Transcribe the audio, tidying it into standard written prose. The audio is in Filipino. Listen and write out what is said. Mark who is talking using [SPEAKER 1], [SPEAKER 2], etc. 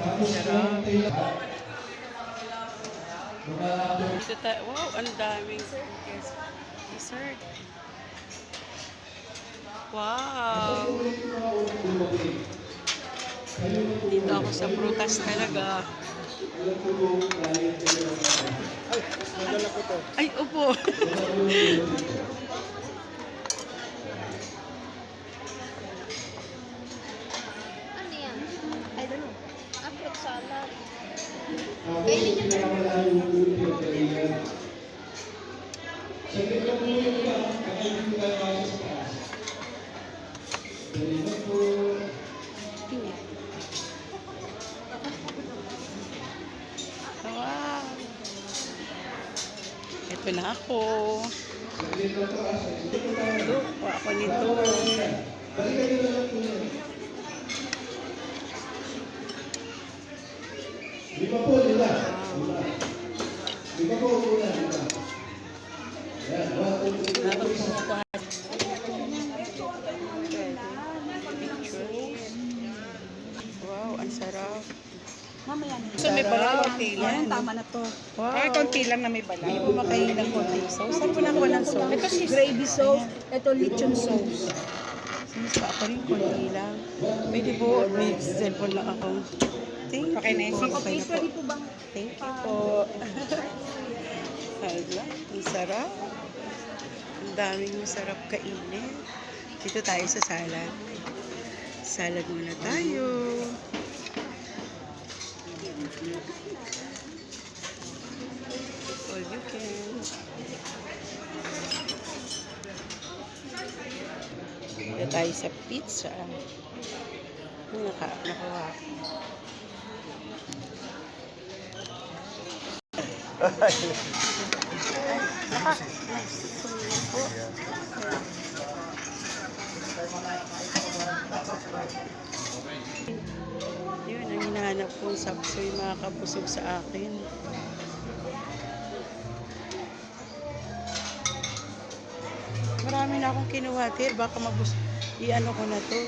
[SPEAKER 1] Sarap. Dito tayo. Wow, ang daming dessert. Wow. Dito ako sa prutas talaga. Ay, upo.
[SPEAKER 2] Ano yan? I don't know. Fruit salad. Kainin niyo na.
[SPEAKER 1] Wow. Ito na ako. Ito, ako nito.
[SPEAKER 3] Lima po, lima. Lima po, una. Yan,
[SPEAKER 1] Wow, ang sarap.
[SPEAKER 4] Mamaya na.
[SPEAKER 1] So, may bala, konti lang.
[SPEAKER 4] Yan, tama na to.
[SPEAKER 1] Wow.
[SPEAKER 4] Ay, konti lang na may bala.
[SPEAKER 1] Hindi mo makain ng konti sauce. Saan ko nakuha ng sauce?
[SPEAKER 4] Ito si gravy sauce, ito lechon sauce.
[SPEAKER 1] Sinisa ako rin, konti lang. Pwede po, may cellphone lang ako. Thank you
[SPEAKER 4] Okay na yun.
[SPEAKER 1] po.
[SPEAKER 4] Okay,
[SPEAKER 1] Okay na po.
[SPEAKER 4] pwede po bang?
[SPEAKER 1] Thank you po. Hala, ang sarap. Ang daming masarap kainin. Dito tayo sa salad. Salad muna tayo. All you can. Dito tayo sa pizza. Nakuha. Yun, ang hinahanap kong sapsoy makakabusog sa akin. Marami na akong kinuha, Ter. Baka i-ano ko na to.